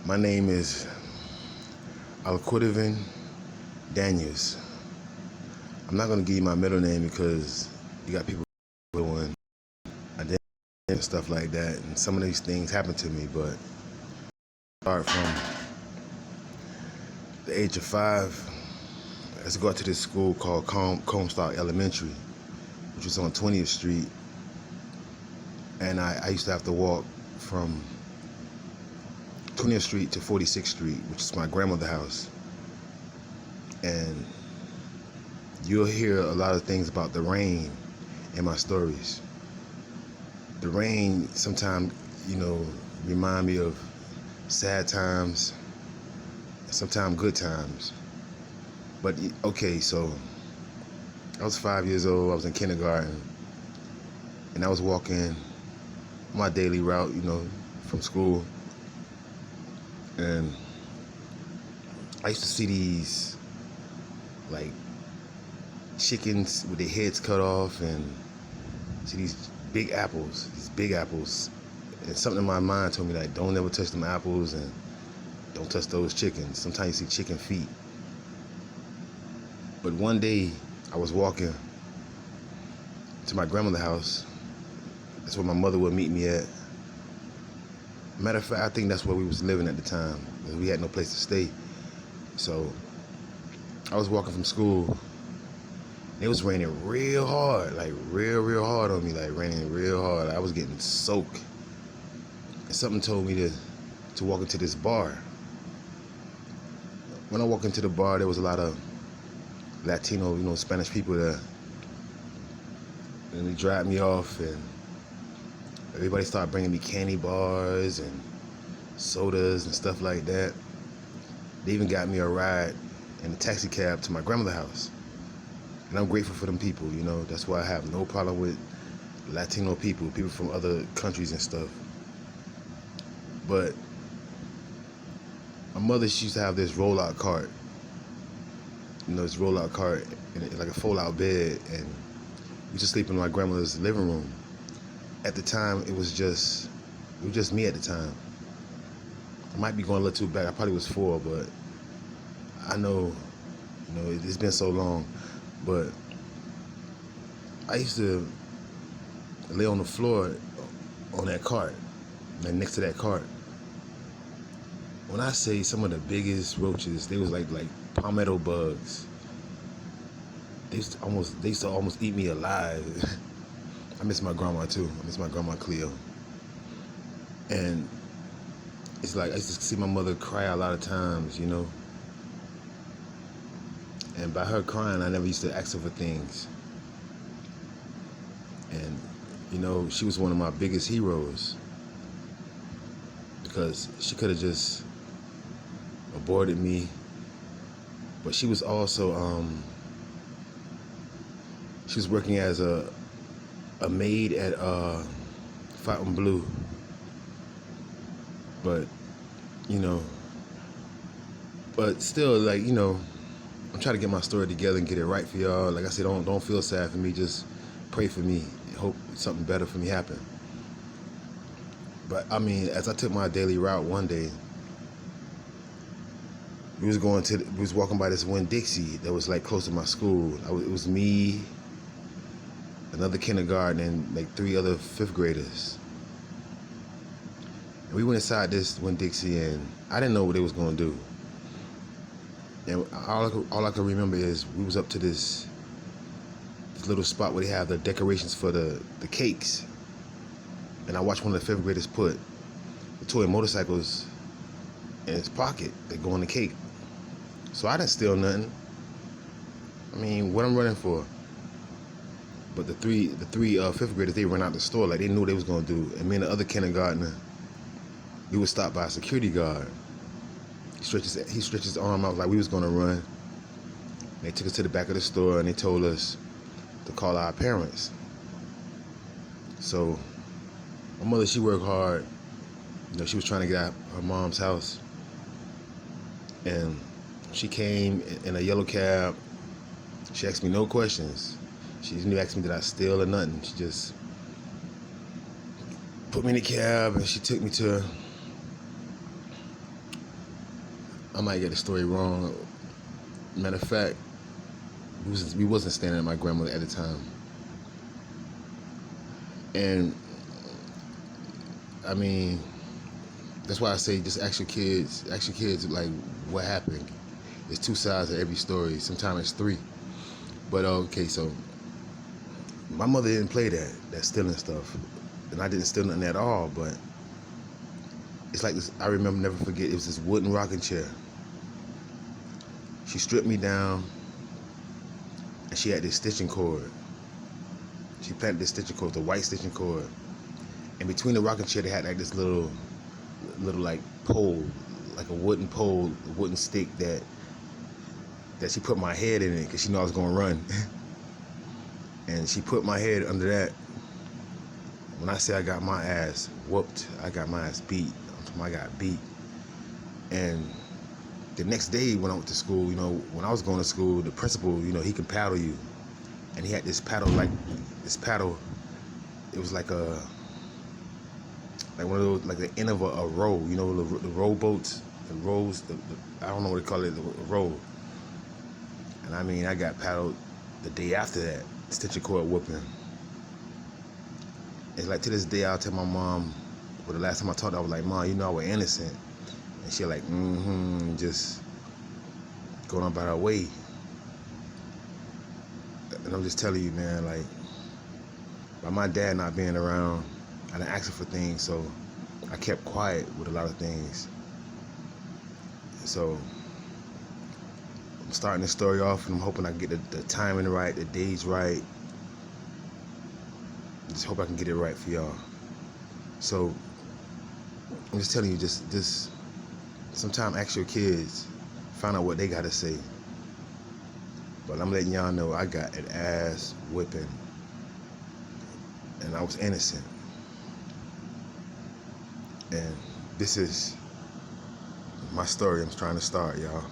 My name is Alquidavin Daniels. I'm not gonna give you my middle name because you got people doing identity and stuff like that, and some of these things happen to me. But start from the age of 5. I used to go out to this school called Comstock Elementary, which was on 20th Street, and I used to have to walk from 20th Street to 46th Street, which is my grandmother's house. And you'll hear a lot of things about the rain in my stories. The rain sometimes, remind me of sad times, sometimes good times. But okay, so I was 5 years old, I was in kindergarten, and I was walking my daily route, from school. And I used to see these, like, chickens with their heads cut off, and see these big apples, and something in my mind told me, like, don't ever touch them apples and don't touch those chickens. Sometimes you see chicken feet. But one day I was walking to my grandmother's house. That's where my mother would meet me at. Matter of fact, I think that's where we was living at the time, because we had no place to stay. So I was walking from school. It was raining real hard, like real hard on me, like raining real hard. I was getting soaked. And something told me to walk into this bar. When I walked into the bar, there was a lot of Latino, Spanish people there. And they dropped me off, and everybody started bringing me candy bars and sodas and stuff like that. They even got me a ride in a taxi cab to my grandmother's house. And I'm grateful for them people, That's why I have no problem with Latino people from other countries and stuff. But my mother, she used to have this rollout cart. This rollout cart, and like a fold-out bed, and we used to sleep in my grandmother's living room. At the time, it was just me at the time. I might be going a little too back. I probably was 4, but I know, it's been so long. But I used to lay on the floor on that cart, like next to that cart. When I say some of the biggest roaches, they was like palmetto bugs. They used to almost eat me alive. I miss my grandma too. I miss my grandma Cleo. And it's like I used to see my mother cry a lot of times, And by her crying, I never used to ask her for things. And, she was one of my biggest heroes, because she could have just aborted me. But she was also, she was working as a maid at Fontainebleau. But, but still, I'm trying to get my story together and get it right for y'all. Like I said, don't feel sad for me. Just pray for me. Hope something better for me happen. But as I took my daily route one day, we was walking by this Winn-Dixie that was like close to my school. It was me, another kindergarten, and like 3 other 5th graders. And we went inside this Winn-Dixie, and I didn't know what they was gonna do. And all I can remember is we was up to this little spot where they have the decorations for the cakes. And I watched one of the 5th graders put the toy motorcycles in his pocket that go on the cake. So I didn't steal nothing. What I'm running for? But the three 5th graders, they ran out the store like they knew what they was gonna do. And me and the other kindergartner, we were stopped by a security guard. He stretched his arm out like we was gonna run. They took us to the back of the store, and they told us to call our parents. So my mother, she worked hard. She was trying to get out her mom's house, and she came in a yellow cab. She asked me no questions. She didn't even ask me did I steal or nothing. She just put me in the cab, and she took me to I might get the story wrong. Matter of fact, we wasn't staying at my grandmother at the time. And I mean, that's why I say just ask your kids like what happened. There's two sides of every story. Sometimes it's three. But okay, so my mother didn't play that stealing stuff, and I didn't steal nothing at all. But it's like this. I remember, never forget. It was this wooden rocking chair. She stripped me down, and she had this stitching cord. She planted this stitching cord, the white stitching cord, and between the rocking chair, they had like this little like pole, like a wooden pole, a wooden stick that she put my head in it because she knew I was gonna run. And she put my head under that. When I say I got my ass whooped, I got my ass beat. I got beat. And the next day when I went to school, you know, when I was going to school, the principal, you know, he could paddle you. And he had this paddle, it was like one of those, like the end of a row, you know, the rowboats, the rows, I don't know what they call it, the row. And I mean, I got paddled the day after that, stitching cord whooping. It's like to this day, I'll tell my mom, but the last time I talked to her, I was like, Mom, you know I was innocent. And she like, just going on about her way. And I'm just telling you, man, like, by my dad not being around, I didn't ask her for things, so I kept quiet with a lot of things. So I'm starting this story off, and I'm hoping I can get the timing right, the days right. Just hope I can get it right for y'all. So I'm just telling you, just sometime ask your kids, find out what they gotta say. But I'm letting y'all know I got an ass whipping, and I was innocent. And this is my story I'm trying to start, y'all.